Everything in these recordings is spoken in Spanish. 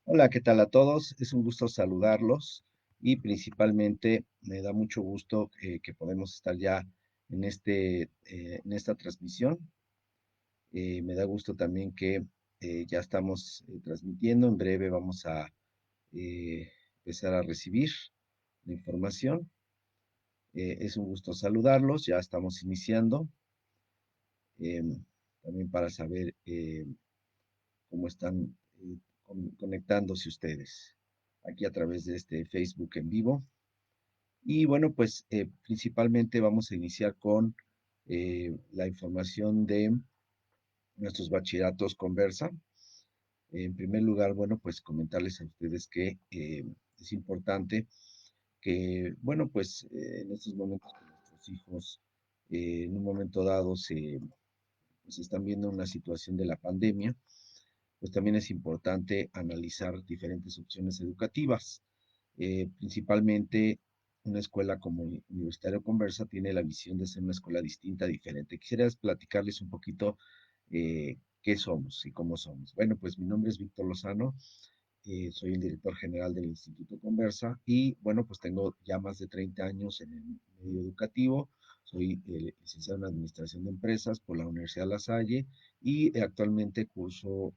Hola, ¿qué tal a todos? Es un gusto saludarlos y principalmente me da mucho gusto que podemos estar ya en esta transmisión. Me da gusto también que ya estamos transmitiendo. En breve vamos a empezar a recibir la información. Es un gusto saludarlos. Ya estamos iniciando. También para saber cómo están conectándose ustedes aquí a través de este Facebook en vivo. Y bueno, pues principalmente vamos a iniciar con la información de nuestros bachilleratos Conversa. En primer lugar, bueno, pues comentarles a ustedes que es importante que, bueno, pues en estos momentos que nuestros hijos en un momento dado pues, están viendo una situación de la pandemia, pues también es importante analizar diferentes opciones educativas. Principalmente una escuela como Universitario Conversa tiene la visión de ser una escuela distinta, diferente. Quisiera platicarles un poquito qué somos y cómo somos. Bueno, pues mi nombre es Víctor Lozano, soy el director general del Instituto Conversa y bueno, pues tengo ya más de 30 años en el medio educativo. Soy licenciado en Administración de Empresas por la Universidad La Salle y actualmente curso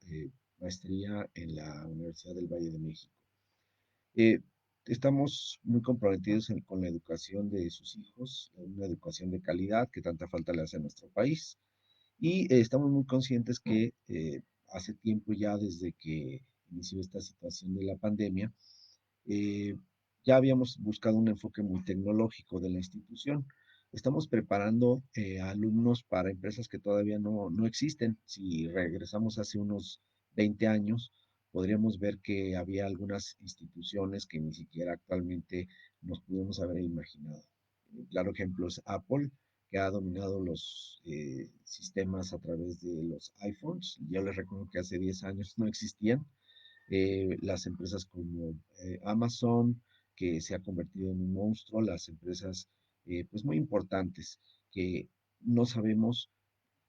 maestría en la Universidad del Valle de México. Eh, Estamos muy comprometidos con la educación de sus hijos, una educación de calidad que tanta falta le hace a nuestro país. Y estamos muy conscientes que hace tiempo ya desde que inició esta situación de la pandemia, eh, ya habíamos buscado un enfoque muy tecnológico de la institución. Estamos preparando a alumnos para empresas que todavía no existen. Si regresamos hace unos 20 años, podríamos ver que había algunas instituciones que ni siquiera actualmente nos pudimos haber imaginado. Claro ejemplo es Apple, que ha dominado los sistemas a través de los iPhones. Yo les recuerdo que hace 10 años no existían las empresas como Amazon, que se ha convertido en un monstruo, las empresas pues muy importantes que no sabemos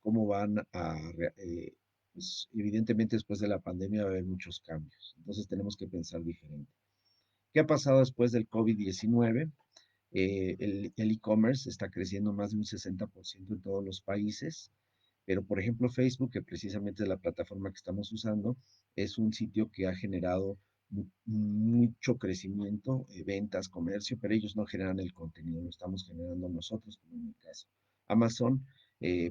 cómo van pues evidentemente después de la pandemia va a haber muchos cambios, entonces tenemos que pensar diferente. ¿Qué ha pasado después del COVID-19? El e-commerce está creciendo más de un 60% en todos los países, pero por ejemplo Facebook, que precisamente es la plataforma que estamos usando, es un sitio que ha generado mucho crecimiento, ventas, comercio, pero ellos no generan el contenido, lo estamos generando nosotros, como en mi caso. Amazon,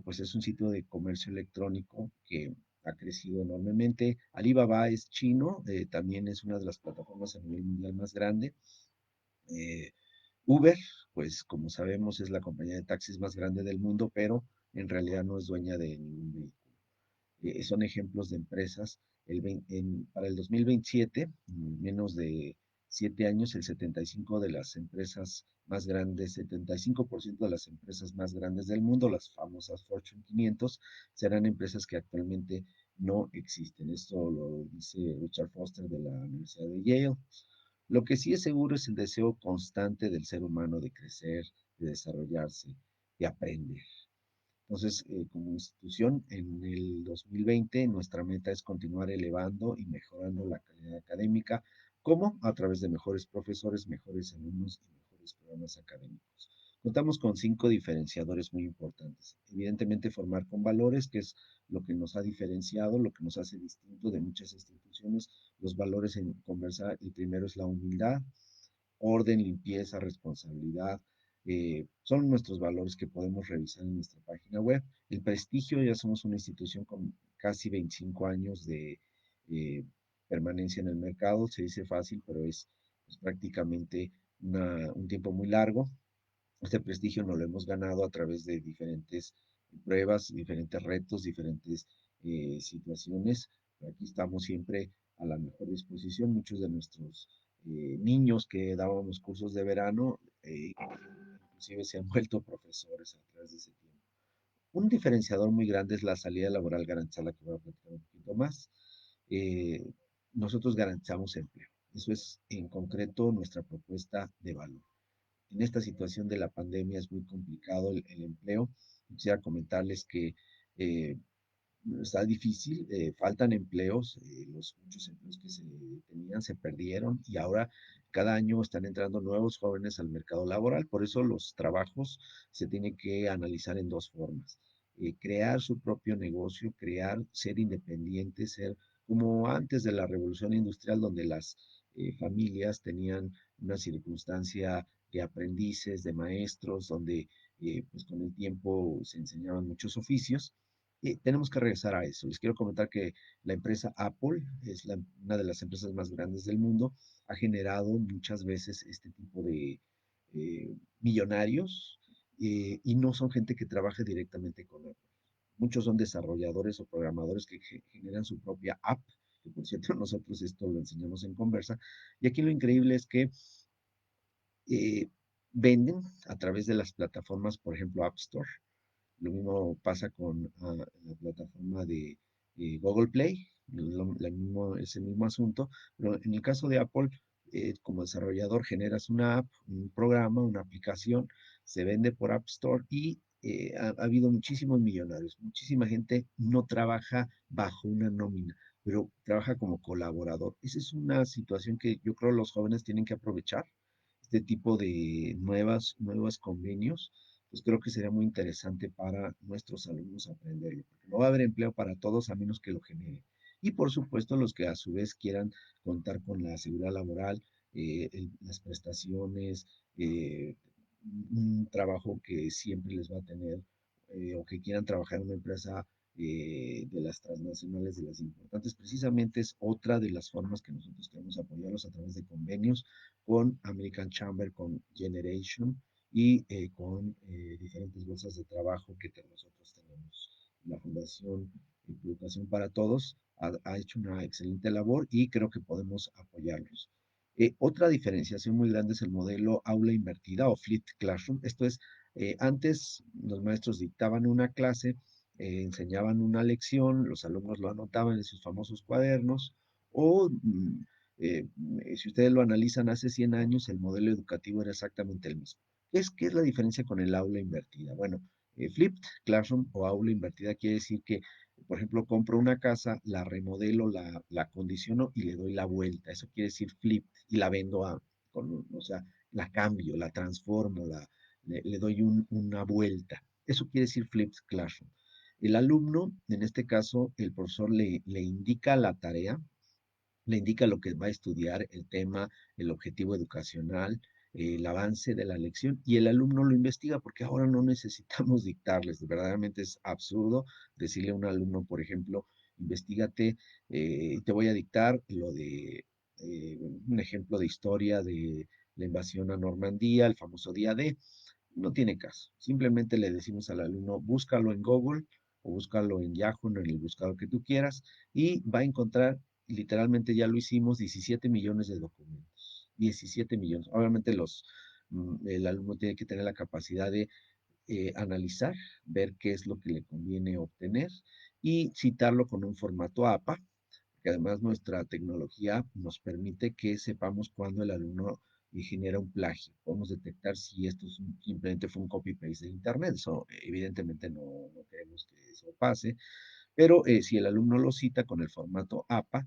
pues es un sitio de comercio electrónico que ha crecido enormemente. Alibaba es chino, también es una de las plataformas a nivel mundial más grande. Eh, Uber, pues como sabemos es la compañía de taxis más grande del mundo, pero en realidad no es dueña de ningún vehículo. Son ejemplos de empresas. Para el 2027, en menos de 7 años, el 75 de las empresas más grandes, 75% de las empresas más grandes del mundo, las famosas Fortune 500, serán empresas que actualmente no existen. Esto lo dice Richard Foster de la Universidad de Yale. Lo que sí es seguro es el deseo constante del ser humano de crecer, de desarrollarse, de aprender. Entonces, como institución, en el 2020 nuestra meta es continuar elevando y mejorando la calidad académica. ¿Cómo? A través de mejores profesores, mejores alumnos y mejores programas académicos. Contamos con 5 diferenciadores muy importantes. Evidentemente, formar con valores, que es lo que nos ha diferenciado, lo que nos hace distinto de muchas instituciones. Los valores en Conversa, el primero es la humildad, orden, limpieza, responsabilidad, son nuestros valores que podemos revisar en nuestra página web. El prestigio, ya somos una institución con casi 25 años de eh, permanencia en el mercado. Se dice fácil, pero es prácticamente un tiempo muy largo. Este prestigio nos lo hemos ganado a través de diferentes pruebas, diferentes retos, diferentes situaciones. Aquí estamos siempre a la mejor disposición. Muchos de nuestros niños que dábamos cursos de verano, inclusive se han vuelto profesores a través de ese tiempo. Un diferenciador muy grande es la salida laboral garantizada, que voy a platicar un poquito más. Eh, Nosotros garantizamos empleo. Eso es en concreto nuestra propuesta de valor. En esta situación de la pandemia es muy complicado el empleo. Quisiera comentarles que eh, está difícil, faltan empleos, muchos empleos que se tenían se perdieron y ahora cada año están entrando nuevos jóvenes al mercado laboral. Por eso los trabajos se tienen que analizar en dos formas. Crear su propio negocio, crear, ser independiente, ser como antes de la revolución industrial, donde las familias tenían una circunstancia de aprendices, de maestros, donde pues con el tiempo se enseñaban muchos oficios. Tenemos que regresar a eso. Les quiero comentar que la empresa Apple es una de las empresas más grandes del mundo. Ha generado muchas veces este tipo de millonarios y no son gente que trabaje directamente con Apple. Muchos son desarrolladores o programadores que generan su propia app, que por cierto nosotros esto lo enseñamos en Conversa. Y aquí lo increíble es que eh, venden a través de las plataformas, por ejemplo, App Store. Lo mismo pasa con la plataforma de Google Play, es el mismo asunto, pero en el caso de Apple, como desarrollador generas una app, un programa, una aplicación, se vende por App Store y ha habido muchísimos millonarios, muchísima gente no trabaja bajo una nómina, pero trabaja como colaborador. Esa es una situación que yo creo los jóvenes tienen que aprovechar, este tipo de nuevos convenios, pues creo que sería muy interesante para nuestros alumnos aprenderlo, porque no va a haber empleo para todos a menos que lo genere. Y por supuesto los que a su vez quieran contar con la seguridad laboral, las prestaciones, eh, un trabajo que siempre les va a tener, o que quieran trabajar en una empresa de las transnacionales, de las importantes, precisamente es otra de las formas que nosotros queremos apoyarlos a través de convenios con American Chamber, con Generation y con diferentes bolsas de trabajo que nosotros tenemos. La Fundación Educación para Todos ha hecho una excelente labor y creo que podemos apoyarlos. Otra diferenciación muy grande es el modelo aula invertida o flipped classroom. Esto es, antes los maestros dictaban una clase, enseñaban una lección, los alumnos lo anotaban en sus famosos cuadernos o eh, si ustedes lo analizan hace 100 años, el modelo educativo era exactamente el mismo. ¿Qué es la diferencia con el aula invertida? Bueno, flipped classroom o aula invertida quiere decir que, por ejemplo, compro una casa, la remodelo, la acondiciono y le doy la vuelta. Eso quiere decir flipped y la vendo o sea, la cambio, la transformo, le doy una vuelta. Eso quiere decir flipped classroom. El alumno, en este caso, el profesor le indica la tarea, le indica lo que va a estudiar, el tema, el objetivo educacional, el avance de la lección y el alumno lo investiga porque ahora no necesitamos dictarles. Verdaderamente es absurdo decirle a un alumno, por ejemplo, investigate, te voy a dictar lo de un ejemplo de historia de la invasión a Normandía, el famoso día D. No tiene caso. Simplemente le decimos al alumno, búscalo en Google o búscalo en Yahoo, en el buscador que tú quieras, y va a encontrar, literalmente ya lo hicimos, 17 millones de documentos. 17 millones. Obviamente el alumno tiene que tener la capacidad de analizar, ver qué es lo que le conviene obtener y citarlo con un formato APA, que además nuestra tecnología nos permite que sepamos cuando el alumno genera un plagio. Podemos detectar si esto simplemente fue un copy-paste de Internet. Eso evidentemente no queremos que eso pase, pero si el alumno lo cita con el formato APA,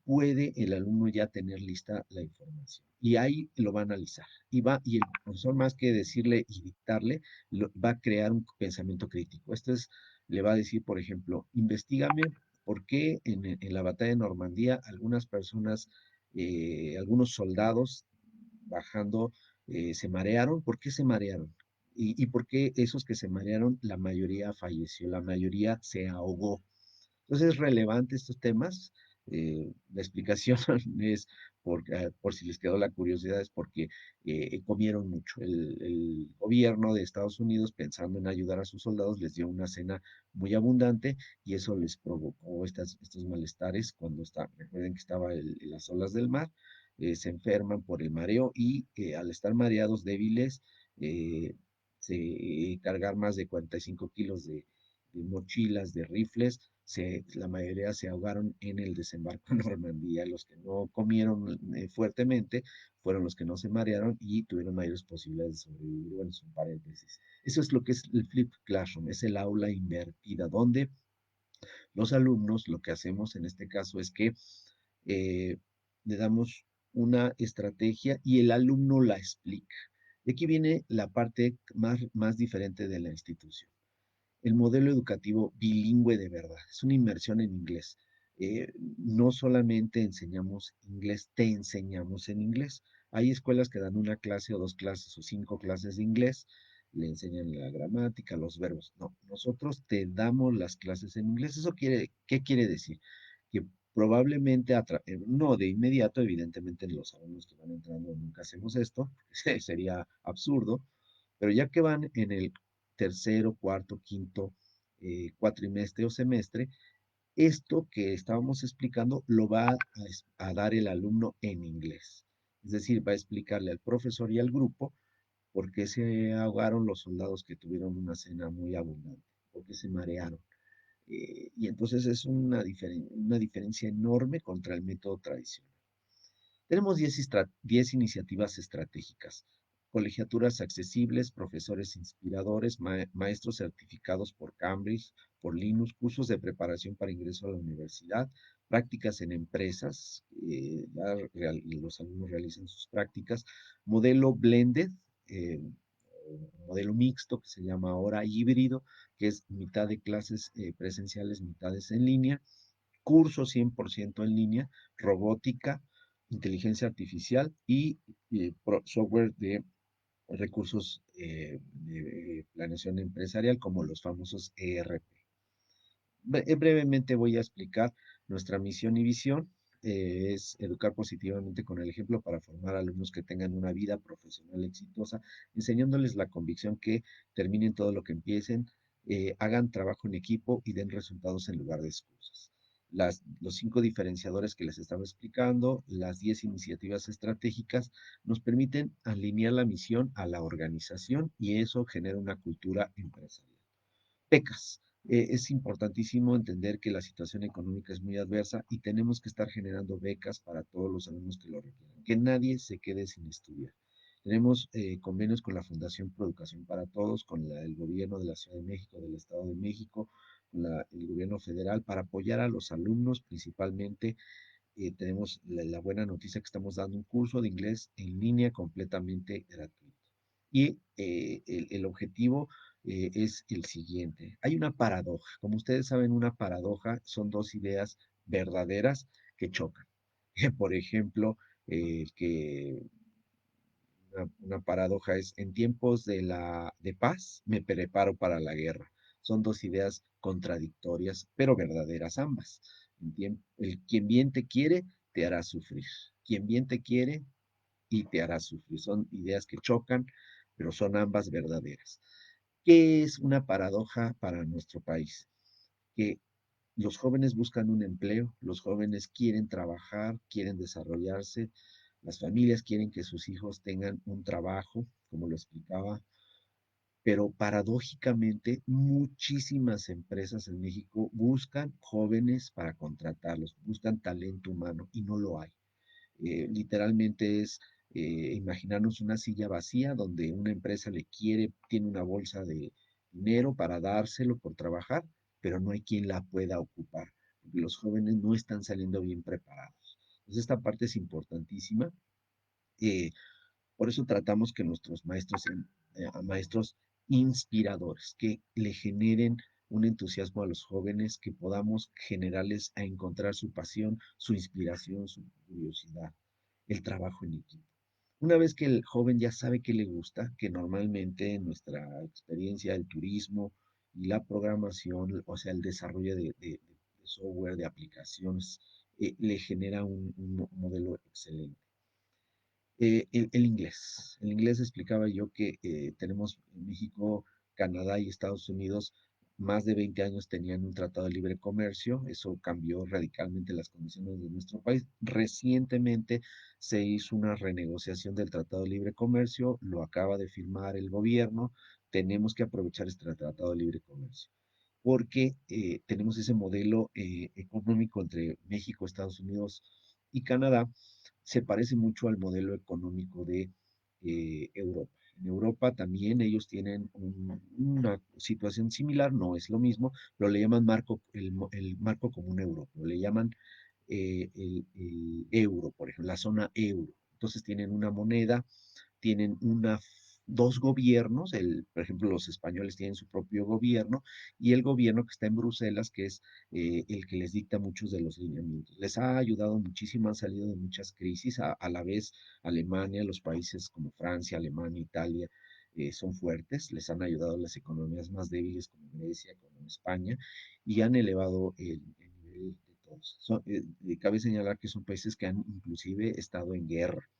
puede el alumno ya tener lista la información y ahí lo va a analizar y el profesor más que decirle y dictarle va a crear un pensamiento crítico. Le va a decir, por ejemplo, investigame por qué en la batalla de Normandía algunas personas, algunos soldados bajando se marearon. ¿Por qué se marearon? Y por qué esos que se marearon, la mayoría falleció, la mayoría se ahogó. Entonces es relevante estos temas. La explicación es, por si les quedó la curiosidad, es porque comieron mucho. El gobierno de Estados Unidos, pensando en ayudar a sus soldados, les dio una cena muy abundante y eso les provocó estos malestares cuando recuerden que estaba en las olas del mar, se enferman por el mareo y al estar mareados débiles, eh, cargar más de 45 kilos de mochilas, de rifles, la mayoría se ahogaron en el desembarco en Normandía. Los que no comieron fuertemente fueron los que no se marearon y tuvieron mayores posibilidades de sobrevivir. Bueno, es un paréntesis. Eso es lo que es el flip classroom, es el aula invertida, donde Los alumnos, lo que hacemos en este caso es que eh, le damos una estrategia y el alumno la explica. Y aquí viene la parte más diferente de la institución. El modelo educativo bilingüe de verdad, es una inmersión en inglés. No solamente enseñamos inglés, te enseñamos en inglés. Hay escuelas que dan una clase o dos clases o cinco clases de inglés, le enseñan la gramática, los verbos. No, nosotros te damos las clases en inglés. ¿Qué quiere decir? Que probablemente, no de inmediato, evidentemente los alumnos que van entrando nunca hacemos esto, sería absurdo, pero ya que van en el tercero, cuarto, quinto cuatrimestre o semestre, esto que estábamos explicando lo va a dar el alumno en inglés. Es decir, va a explicarle al profesor y al grupo por qué se ahogaron los soldados que tuvieron una cena muy abundante, por qué se marearon. Y entonces es una diferencia enorme contra el método tradicional. Tenemos 10 iniciativas estratégicas, colegiaturas accesibles, profesores inspiradores, maestros certificados por Cambridge, por Linux, cursos de preparación para ingreso a la universidad, prácticas en empresas, los alumnos realizan sus prácticas, modelo blended, eh, modelo mixto que se llama ahora híbrido, que es mitad de clases presenciales, mitades en línea, curso 100% en línea, robótica, inteligencia artificial y software de recursos de planeación empresarial como los famosos ERP. Brevemente voy a explicar nuestra misión y visión. Es educar positivamente con el ejemplo para formar alumnos que tengan una vida profesional exitosa, enseñándoles la convicción que terminen todo lo que empiecen, hagan trabajo en equipo y den resultados en lugar de excusas. Los 5 diferenciadores que les estaba explicando, las 10 iniciativas estratégicas, nos permiten alinear la misión a la organización y eso genera una cultura empresarial. Becas. Es importantísimo entender que la situación económica es muy adversa y tenemos que estar generando becas para todos los alumnos que lo requieran. Que nadie se quede sin estudiar. Tenemos convenios con la Fundación Proeducación para Todos, con el gobierno de la Ciudad de México, del Estado de México, con el gobierno federal, para apoyar a los alumnos, principalmente tenemos la buena noticia que estamos dando un curso de inglés en línea completamente gratuito. Y el objetivo es el siguiente. Hay una paradoja. Como ustedes saben, una paradoja son dos ideas verdaderas que chocan. Por ejemplo, que una paradoja es, en tiempos de paz me preparo para la guerra. Son dos ideas contradictorias, pero verdaderas ambas. Quien bien te quiere, te hará sufrir. Quien bien te quiere y te hará sufrir. Son ideas que chocan, pero son ambas verdaderas. ¿Qué es una paradoja para nuestro país? Que los jóvenes buscan un empleo, los jóvenes quieren trabajar, quieren desarrollarse, las familias quieren que sus hijos tengan un trabajo, como lo explicaba, pero paradójicamente muchísimas empresas en México buscan jóvenes para contratarlos, buscan talento humano y no lo hay. Literalmente es imaginarnos una silla vacía donde una empresa tiene una bolsa de dinero para dárselo por trabajar, pero no hay quien la pueda ocupar, porque los jóvenes no están saliendo bien preparados. Entonces, esta parte es importantísima. eh, por eso tratamos que nuestros maestros sean maestros inspiradores, que le generen un entusiasmo a los jóvenes, que podamos generarles a encontrar su pasión, su inspiración, su curiosidad, el trabajo en equipo. Una vez que el joven ya sabe qué le gusta, que normalmente en nuestra experiencia el turismo y la programación, o sea, el desarrollo de software, de aplicaciones, le genera un modelo excelente. El inglés. El inglés explicaba yo que tenemos en México, Canadá y Estados Unidos, más de 20 años tenían un tratado de libre comercio. Eso cambió radicalmente las condiciones de nuestro país. Recientemente se hizo una renegociación del tratado de libre comercio, lo acaba de firmar el gobierno. Tenemos que aprovechar este tratado de libre comercio porque tenemos ese modelo económico entre México, Estados Unidos y Canadá, se parece mucho al modelo económico de Europa. En Europa también ellos tienen una situación similar, no es lo mismo, pero le llaman el marco común europeo, le llaman el euro, por ejemplo, la zona euro. Entonces tienen una moneda, tienen dos gobiernos, por ejemplo, los españoles tienen su propio gobierno y el gobierno que está en Bruselas, que es el que les dicta muchos de los lineamientos. Les ha ayudado muchísimo, han salido de muchas crisis, a la vez Alemania, los países como Francia, Alemania, Italia, son fuertes, les han ayudado las economías más débiles como Grecia, como España, y han elevado el nivel de todos. Cabe señalar que son países que han inclusive estado en guerra.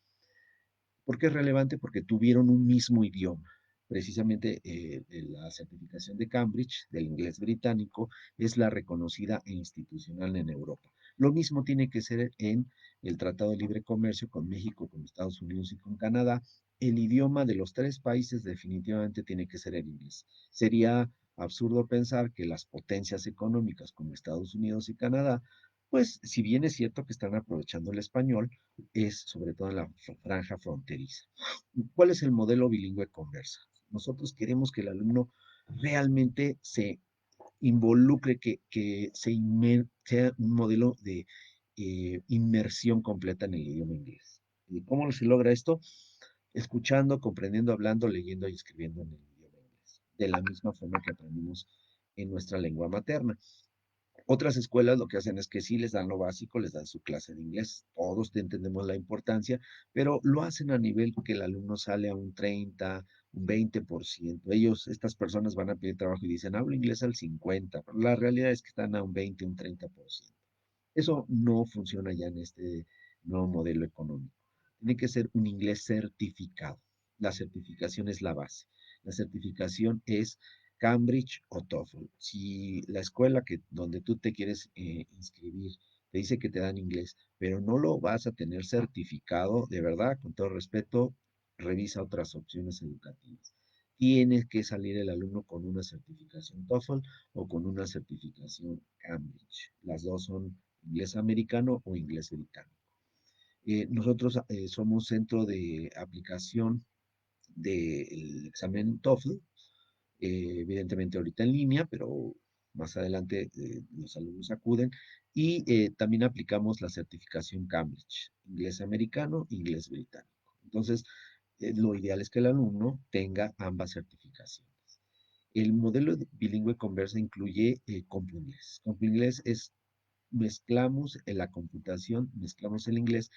¿Por qué es relevante? Porque tuvieron un mismo idioma. Precisamente la certificación de Cambridge del inglés británico es la reconocida e institucional en Europa. Lo mismo tiene que ser en el Tratado de Libre Comercio con México, con Estados Unidos y con Canadá. El idioma de los tres países definitivamente tiene que ser el inglés. Sería absurdo pensar que las potencias económicas como Estados Unidos y Canadá, pues si bien es cierto que están aprovechando el español, es sobre todo en la franja fronteriza. ¿Cuál es el modelo bilingüe conversa? Nosotros queremos que el alumno realmente se involucre, sea un modelo de inmersión completa en el idioma inglés. ¿Y cómo se logra esto? Escuchando, comprendiendo, hablando, leyendo y escribiendo en el idioma inglés, de la misma forma que aprendimos en nuestra lengua materna. Otras escuelas lo que hacen es que sí les dan lo básico, les dan su clase de inglés. Todos entendemos la importancia, pero lo hacen a nivel que el alumno sale a un 30, un 20%. Estas personas van a pedir trabajo y dicen, hablo inglés al 50%, pero la realidad es que están a un 20, un 30%. Eso no funciona ya en este nuevo modelo económico. Tiene que ser un inglés certificado. La certificación es la base. La certificación es Cambridge o TOEFL. Si la escuela donde tú te quieres inscribir te dice que te dan inglés, pero no lo vas a tener certificado, de verdad, con todo respeto, revisa otras opciones educativas. Tiene que salir el alumno con una certificación TOEFL o con una certificación Cambridge. Las dos son inglés americano o inglés británico. Nosotros somos centro de aplicación del examen TOEFL, evidentemente ahorita en línea, pero más adelante los alumnos acuden y también aplicamos la certificación Cambridge, inglés americano, inglés británico. Entonces, lo ideal es que el alumno tenga ambas certificaciones. El modelo bilingüe conversa incluye CompuInglés. CompuInglés es mezclamos en la computación, mezclamos el inglés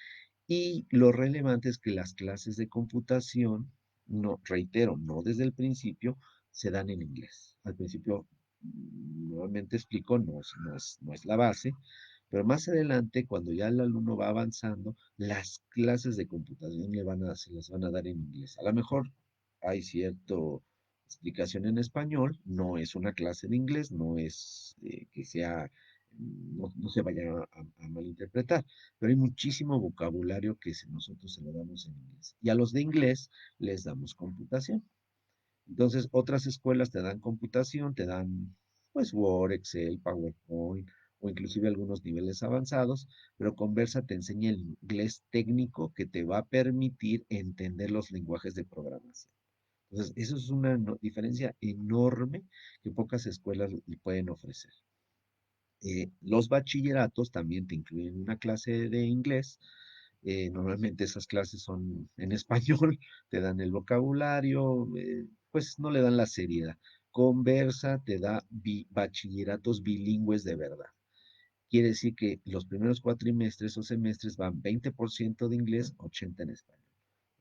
y lo relevante es que las clases de computación, no, reitero, no desde el principio, se dan en inglés. Al principio, nuevamente explico, no es la base, pero más adelante, cuando ya el alumno va avanzando, las clases de computación se las van a dar en inglés. A lo mejor hay cierta explicación en español, no es una clase de inglés, no es que sea, no se vaya a malinterpretar, pero hay muchísimo vocabulario que nosotros se lo damos en inglés. Y a los de inglés les damos computación. Entonces, otras escuelas te dan computación, te dan pues Word, Excel, PowerPoint o inclusive algunos niveles avanzados, pero Conversa te enseña el inglés técnico que te va a permitir entender los lenguajes de programación. Entonces, eso es una diferencia enorme que pocas escuelas le pueden ofrecer. Los bachilleratos también te incluyen una clase de inglés. Normalmente esas clases son en español, te dan el vocabulario, pues no le dan la seriedad. Conversa te da bachilleratos bilingües de verdad. Quiere decir que los primeros cuatrimestres o semestres van 20% de inglés, 80% en español.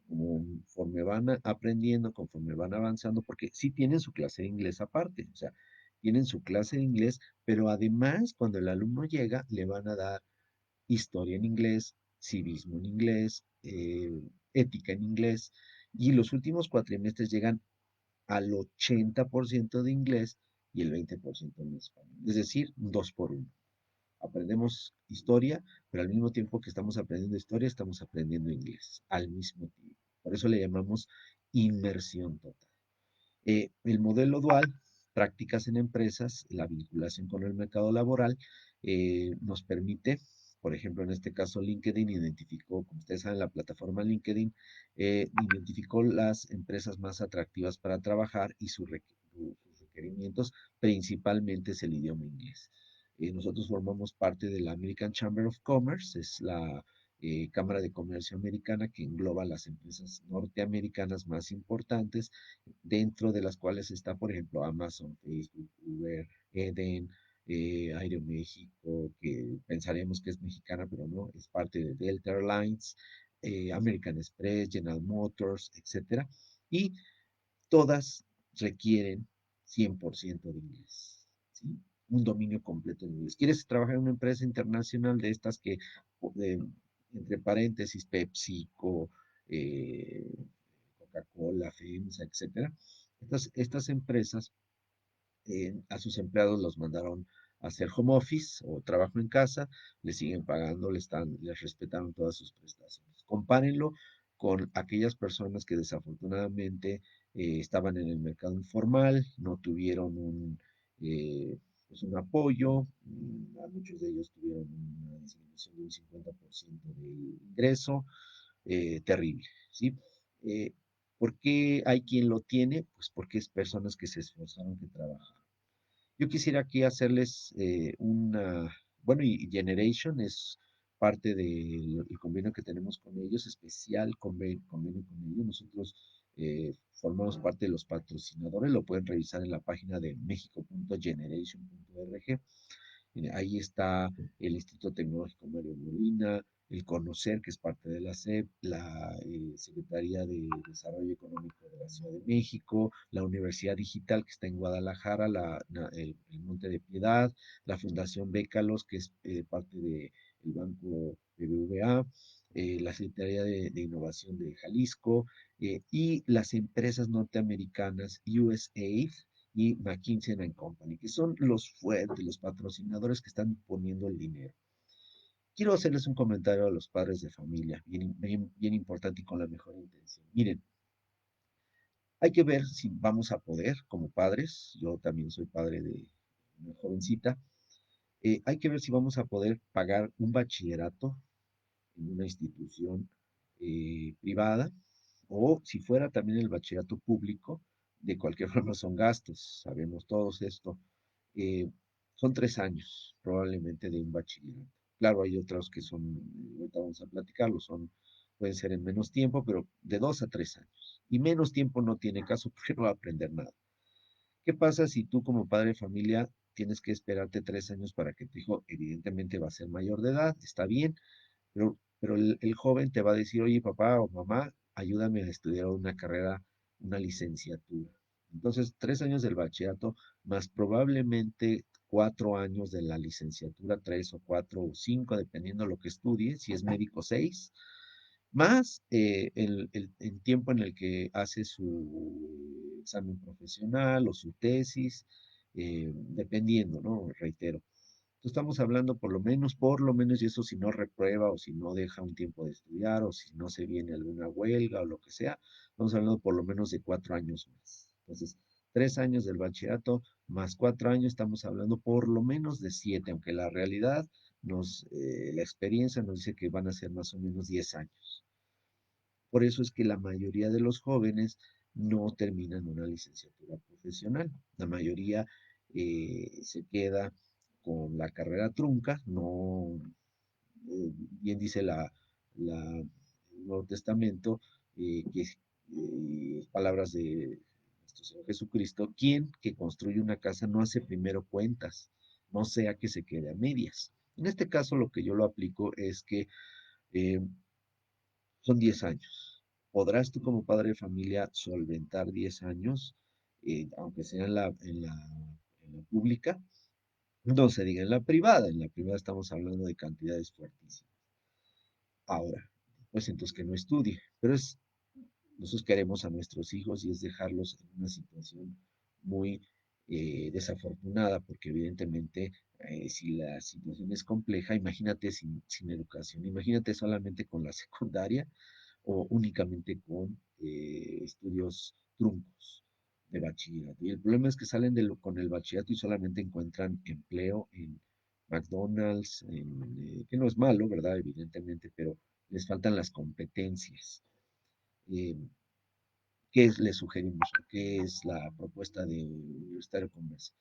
Conforme van aprendiendo, conforme van avanzando, porque sí tienen su clase de inglés aparte, o sea, tienen su clase de inglés, pero además cuando el alumno llega le van a dar historia en inglés, civismo en inglés, ética en inglés, y los últimos cuatrimestres llegan al 80% de inglés y el 20% en español, es decir, 2 por 1. Aprendemos historia, pero al mismo tiempo que estamos aprendiendo historia, estamos aprendiendo inglés, al mismo tiempo. Por eso le llamamos inmersión total. El modelo dual, prácticas en empresas, la vinculación con el mercado laboral, nos permite por ejemplo, en este caso LinkedIn identificó, como ustedes saben, la plataforma LinkedIn identificó las empresas más atractivas para trabajar y sus requerimientos principalmente es el idioma inglés. Nosotros formamos parte de la American Chamber of Commerce, es la Cámara de Comercio Americana que engloba las empresas norteamericanas más importantes, dentro de las cuales está, por ejemplo, Amazon, Facebook, Uber, Eden, Aeroméxico, que pensaremos que es mexicana, pero no, es parte de Delta Airlines, American Express, General Motors, etcétera, y todas requieren 100% de inglés, ¿sí? Un dominio completo de inglés. ¿Quieres trabajar en una empresa internacional de estas que, de, entre paréntesis, PepsiCo, eh, Coca-Cola, FEMSA, etcétera? Estas empresas a sus empleados los mandaron a hacer home office o trabajo en casa, les siguen pagando, les respetaron todas sus prestaciones. Compárenlo con aquellas personas que desafortunadamente estaban en el mercado informal, no tuvieron pues un apoyo, a muchos de ellos tuvieron una disminución de un 50% de ingreso, terrible, ¿sí? Eh, ¿Por qué hay quien lo tiene? Pues porque es personas que se esforzaron, que trabajaron. Yo quisiera aquí hacerles bueno, y Generation es parte del el convenio que tenemos con ellos, especial convenio con ellos. Nosotros formamos parte de los patrocinadores, lo pueden revisar en la página de mexico.generation.org. Ahí está el Instituto Tecnológico Mario Molina, el CONOCER, que es parte de la SEP, la Secretaría de Desarrollo Económico de la Ciudad de México, la Universidad Digital, que está en Guadalajara, el Monte de Piedad, la Fundación Bécalos, que es parte del Banco BBVA, la Secretaría de Innovación de Jalisco, y las empresas norteamericanas USAID y McKinsey and Company, que son los fuertes, los patrocinadores que están poniendo el dinero. Quiero hacerles un comentario a los padres de familia, bien importante y con la mejor intención. Miren, hay que ver si vamos a poder, como padres, yo también soy padre de una jovencita, hay que ver si vamos a poder pagar un bachillerato en una institución privada, o si fuera también el bachillerato público, de cualquier forma son gastos, sabemos todos esto. eh, Son 3 años probablemente de un bachillerato. Claro, hay otros que son, ahorita vamos a platicarlo, pueden ser en menos tiempo, pero de 2 a 3 años. Y menos tiempo no tiene caso porque no va a aprender nada. ¿Qué pasa si tú como padre de familia tienes que esperarte 3 años para que tu hijo evidentemente va a ser mayor de edad? Está bien, pero el joven te va a decir, oye, papá o mamá, ayúdame a estudiar una carrera, una licenciatura. Entonces, 3 años del bachillerato, más probablemente 4 años de la licenciatura, 3 o 4 o 5, dependiendo de lo que estudie, si es médico, 6, más el tiempo en el que hace su examen profesional o su tesis, dependiendo, ¿no? Reitero. Estamos hablando por lo menos, y eso si no reprueba o si no deja un tiempo de estudiar o si no se viene alguna huelga o lo que sea, estamos hablando por lo menos de 4 años más. Entonces, 3 años del bachillerato más 4 años, estamos hablando por lo menos de 7, aunque la realidad la experiencia nos dice que van a ser más o menos 10 años. Por eso es que la mayoría de los jóvenes no terminan una licenciatura profesional. La mayoría se queda con la carrera trunca, no, bien dice el Nuevo Testamento, que palabras de nuestro Señor Jesucristo, quien que construye una casa no hace primero cuentas, no sea que se quede a medias. En este caso lo que yo lo aplico es que eh, son 10 años. ¿Podrás tú como padre de familia solventar 10 años, aunque sea en la pública? No se diga en la privada. En la privada estamos hablando de cantidades fuertísimas. Ahora, pues entonces que no estudie. Pero nosotros queremos a nuestros hijos y es dejarlos en una situación muy desafortunada, porque evidentemente si la situación es compleja, imagínate sin educación, imagínate solamente con la secundaria o únicamente con estudios truncos de bachillerato. Y el problema es que salen con el bachillerato y solamente encuentran empleo en McDonald's, que no es malo, ¿verdad? Evidentemente, pero les faltan las competencias. Eh, ¿Qué les sugerimos? ¿Qué es la propuesta de Universitario de Comercio?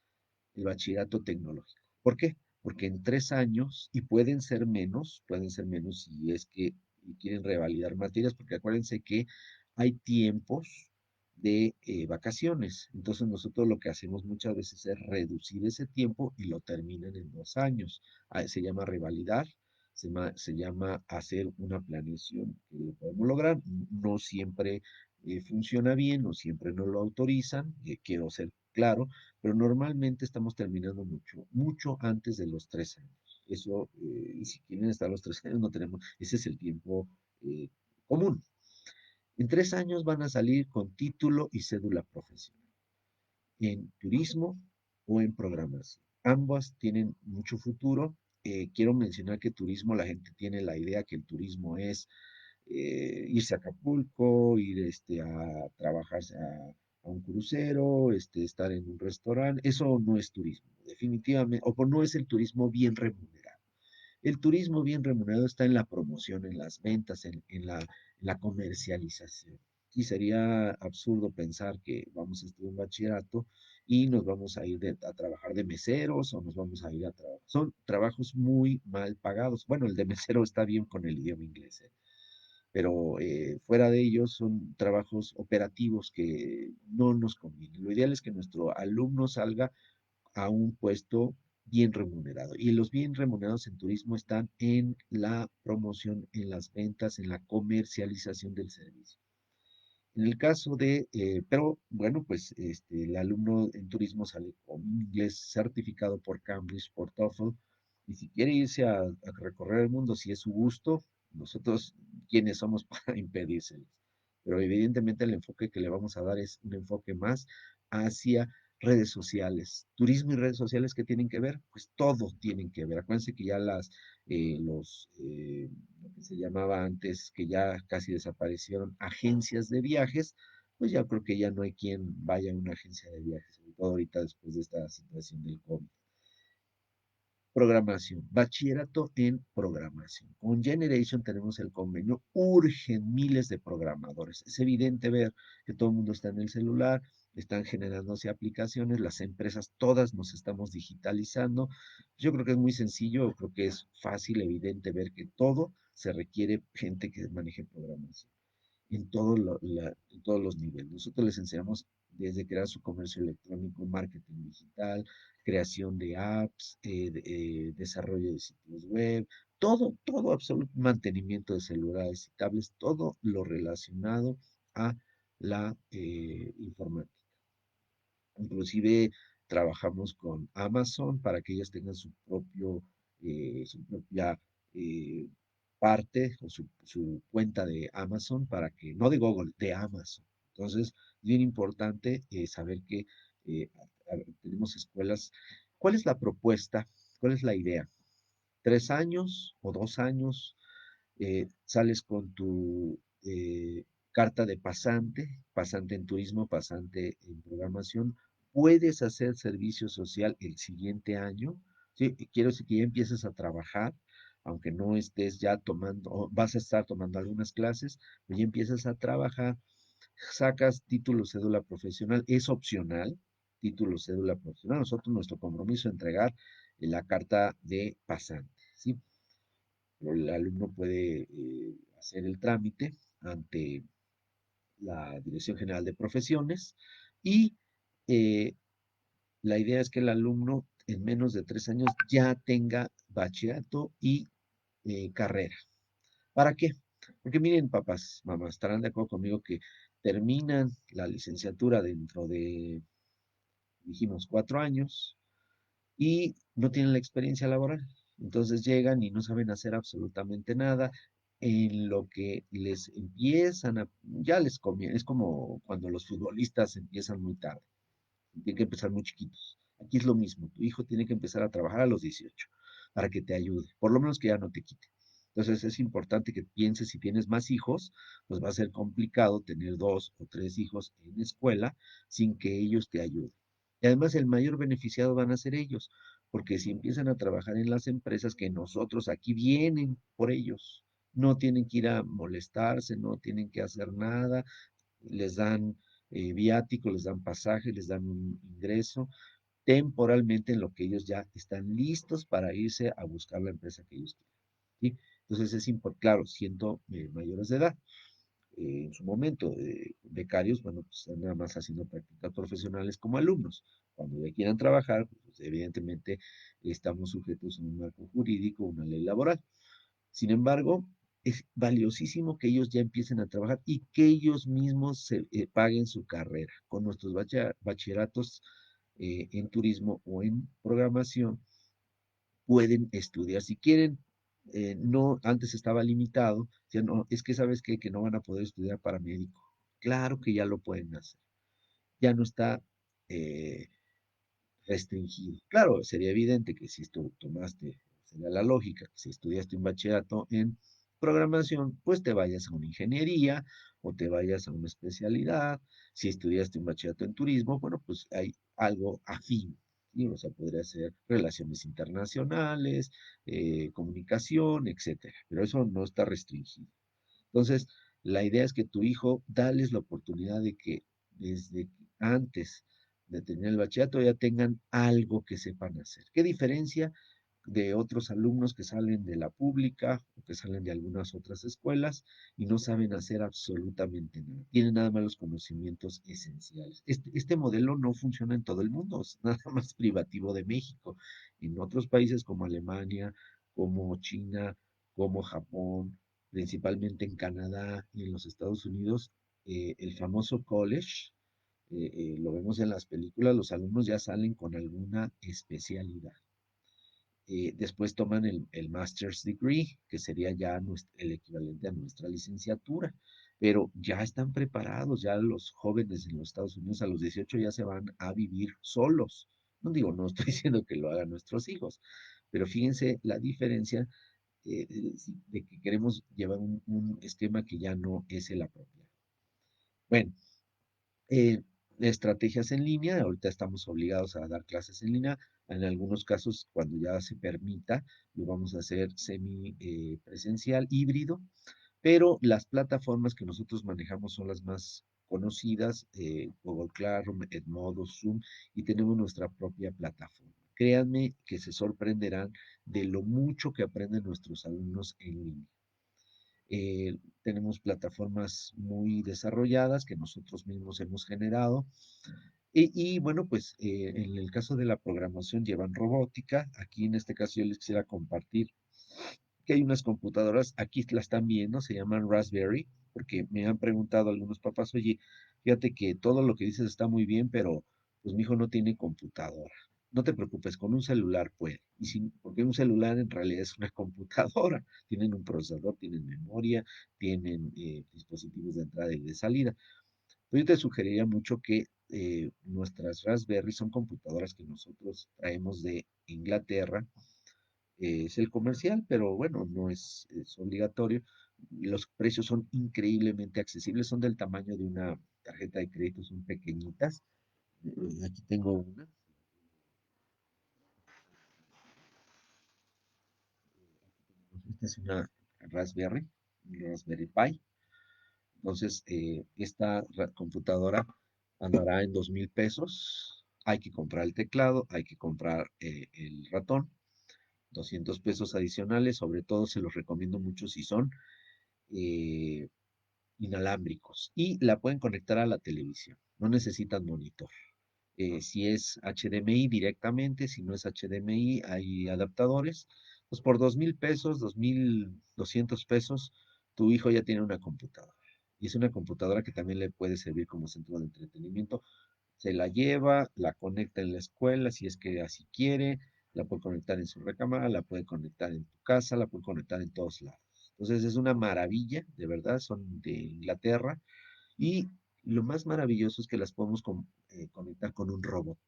El bachillerato tecnológico. ¿Por qué? Porque en 3 años, y pueden ser menos si es que quieren revalidar materias, porque acuérdense que hay tiempos de vacaciones. Entonces nosotros lo que hacemos muchas veces es reducir ese tiempo y lo terminan en 2 años. Se llama revalidar, se llama hacer una planeación que lo podemos lograr. No siempre funciona bien, no siempre nos lo autorizan, quiero ser claro, pero normalmente estamos terminando mucho, mucho antes de los 3 años. Eso, y si quieren estar los 3 años, no tenemos, ese es el tiempo eh, común. En 3 años van a salir con título y cédula profesional, en turismo o en programación. Ambas tienen mucho futuro. Quiero mencionar que turismo, la gente tiene la idea que el turismo es irse a Acapulco, ir a trabajar a un crucero, estar en un restaurante. Eso no es turismo, definitivamente, o no es el turismo bien remunerado. El turismo bien remunerado está en la promoción, en las ventas, en la comercialización. Y sería absurdo pensar que vamos a estudiar un bachillerato y nos vamos a ir a trabajar de meseros o nos vamos a ir a trabajar. Son trabajos muy mal pagados. Bueno, el de mesero está bien con el idioma inglés, pero fuera de ellos son trabajos operativos que no nos convienen. Lo ideal es que nuestro alumno salga a un puesto bien remunerado. Y los bien remunerados en turismo están en la promoción, en las ventas, en la comercialización del servicio. En el caso pero bueno, pues el alumno en turismo sale con inglés certificado por Cambridge, por TOEFL, y si quiere irse a recorrer el mundo, si es su gusto, nosotros, ¿quiénes somos para impedírselos? Pero evidentemente el enfoque que le vamos a dar es un enfoque más hacia redes sociales. Turismo y redes sociales, ¿qué tienen que ver? Pues todo tienen que ver. Acuérdense que ya lo que se llamaba antes, que ya casi desaparecieron, agencias de viajes, pues ya creo que ya no hay quien vaya a una agencia de viajes, sobre todo ahorita después de esta situación del COVID. Programación, bachillerato en programación. Con Generation tenemos el convenio, urgen miles de programadores. Es evidente ver que todo el mundo está en el celular, están generándose aplicaciones, las empresas todas nos estamos digitalizando. Yo creo que es muy sencillo, creo que es fácil, evidente ver que todo se requiere gente que maneje programación en todos los niveles. Nosotros les enseñamos desde crear su comercio electrónico, marketing digital, creación de apps, desarrollo de sitios web, todo, absoluto mantenimiento de celulares y tablets, todo lo relacionado a la informática. Inclusive trabajamos con Amazon para que ellos tengan su propia eh, parte o su cuenta de Amazon para que, no de Google, de Amazon. Entonces, es bien importante saber que eh, tenemos escuelas. ¿Cuál es la propuesta? ¿Cuál es la idea? 3 años o 2 años, sales con tu carta de pasante, pasante en turismo, pasante en programación, puedes hacer servicio social el siguiente año, ¿sí? Quiero decir que ya empieces a trabajar, aunque no estés ya tomando, o vas a estar tomando algunas clases, pero ya empiezas a trabajar, sacas título cédula profesional, es opcional, título cédula profesional, nosotros nuestro compromiso es entregar la carta de pasante, ¿sí? El alumno puede hacer el trámite ante la Dirección General de Profesiones y eh, la idea es que el alumno en menos de 3 años ya tenga bachillerato y carrera. ¿Para qué? Porque miren, papás, mamás, estarán de acuerdo conmigo que terminan la licenciatura dentro de, dijimos, 4 años, y no tienen la experiencia laboral. Entonces llegan y no saben hacer absolutamente nada. En lo que les empiezan ya les conviene, es como cuando los futbolistas empiezan muy tarde, tienen que empezar muy chiquitos. Aquí es lo mismo, tu hijo tiene que empezar a trabajar a los 18 para que te ayude, por lo menos que ya no te quite. Entonces es importante que pienses, si tienes más hijos, pues va a ser complicado tener 2 o 3 hijos en escuela sin que ellos te ayuden. Y además el mayor beneficiado van a ser ellos, porque si empiezan a trabajar en las empresas que nosotros aquí vienen por ellos, no tienen que ir a molestarse, no tienen que hacer nada, les dan viático, les dan pasaje, les dan un ingreso temporalmente en lo que ellos ya están listos para irse a buscar la empresa que ellos quieren. ¿Sí? Entonces es importante, claro, siendo mayores de edad. En su momento, becarios, bueno, pues están nada más haciendo prácticas profesionales como alumnos. Cuando ya quieran trabajar, pues evidentemente estamos sujetos a un marco jurídico, una ley laboral. Sin embargo, es valiosísimo que ellos ya empiecen a trabajar y que ellos mismos paguen su carrera. Con nuestros bachilleratos en turismo o en programación, pueden estudiar si quieren. No, antes estaba limitado, ya no, es que sabes qué? Que no van a poder estudiar para médico. Claro que ya lo pueden hacer. Ya no está eh, restringido. Claro, sería evidente que si tú tomaste, sería la lógica, que si estudiaste un bachillerato en programación, pues te vayas a una ingeniería o te vayas a una especialidad. Si estudiaste un bachillerato en turismo, bueno, pues hay algo afín. ¿Sí? O sea, podría ser relaciones internacionales, comunicación, etcétera. Pero eso no está restringido. Entonces, la idea es que tu hijo, dales la oportunidad de que desde antes de terminar el bachillerato ya tengan algo que sepan hacer. ¿Qué diferencia de otros alumnos que salen de la pública o que salen de algunas otras escuelas y no saben hacer absolutamente nada? Tienen nada más los conocimientos esenciales. Este modelo no funciona en todo el mundo, es nada más privativo de México. En otros países como Alemania, como China, como Japón, principalmente en Canadá y en los Estados Unidos, el famoso college, lo vemos en las películas, los alumnos ya salen con alguna especialidad. Después toman el Master's Degree, que sería ya el equivalente a nuestra licenciatura, pero ya están preparados, ya los jóvenes en los Estados Unidos a los 18 ya se van a vivir solos. No digo, no estoy diciendo que lo hagan nuestros hijos, pero fíjense la diferencia de que queremos llevar un esquema que ya no es el apropiado. Bueno, eh, estrategias en línea, ahorita estamos obligados a dar clases en línea, en algunos casos cuando ya se permita, lo vamos a hacer semi presencial, híbrido, pero las plataformas que nosotros manejamos son las más conocidas, Google Classroom, Edmodo, Zoom, y tenemos nuestra propia plataforma. Créanme que se sorprenderán de lo mucho que aprenden nuestros alumnos en línea. Tenemos plataformas muy desarrolladas que nosotros mismos hemos generado. Bueno, pues en el caso de la programación llevan robótica. Aquí en este caso yo les quisiera compartir que hay unas computadoras, aquí las están viendo, se llaman Raspberry, porque me han preguntado algunos papás, oye, fíjate que todo lo que dices está muy bien, pero pues mi hijo no tiene computadora. No te preocupes, con un celular puede. Porque un celular en realidad es una computadora. Tienen un procesador, tienen memoria, tienen dispositivos de entrada y de salida. Pero yo te sugeriría mucho que nuestras Raspberry son computadoras que nosotros traemos de Inglaterra, es el comercial, pero bueno, no es obligatorio. Los precios son increíblemente accesibles, son del tamaño de una tarjeta de crédito, son pequeñitas. Aquí tengo una. Esta es una Raspberry Pi. Entonces, esta computadora andará en 2,000 pesos. Hay que comprar el teclado, hay que comprar el ratón, 200 pesos adicionales. Sobre todo se los recomiendo mucho si son eh, inalámbricos y la pueden conectar a la televisión. No necesitan monitor. Si es HDMI directamente, si no es HDMI, hay adaptadores. Pues por 2,000 pesos, 2,200 pesos, tu hijo ya tiene una computadora. Y es una computadora que también le puede servir como centro de entretenimiento. Se la lleva, la conecta en la escuela, si es que así quiere, la puede conectar en su recámara, la puede conectar en tu casa, la puede conectar en todos lados. Entonces es una maravilla, de verdad, son de Inglaterra y lo más maravilloso es que las podemos conectar con un robot.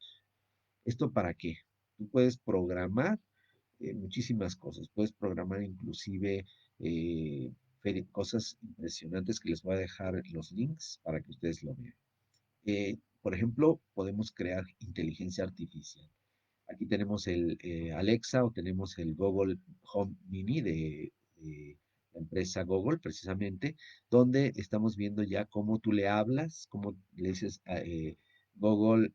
¿Esto para qué? Tú puedes programar muchísimas cosas, puedes programar inclusive eh, cosas impresionantes que les voy a dejar los links para que ustedes lo vean. Por ejemplo, podemos crear inteligencia artificial. y tenemos el Alexa o tenemos el Google Home Mini de la empresa Google, precisamente, donde estamos viendo ya cómo tú le hablas, cómo le dices a Google,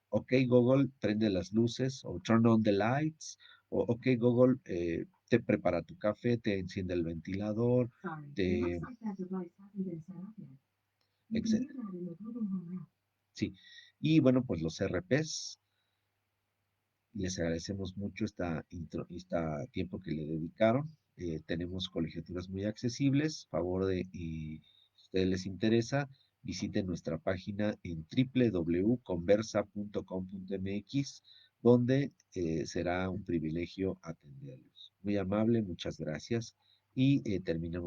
ok Google, prende las luces o turn on the lights, o ok Google, te prepara tu café, te enciende el ventilador, te... Sí, y bueno, pues los RPs, les agradecemos mucho esta tiempo que le dedicaron. Tenemos colegiaturas muy accesibles. Favor de, y si a ustedes les interesa, visiten nuestra página en www.conversa.com.mx, donde será un privilegio atenderlos. Muy amable, muchas gracias. Y terminamos.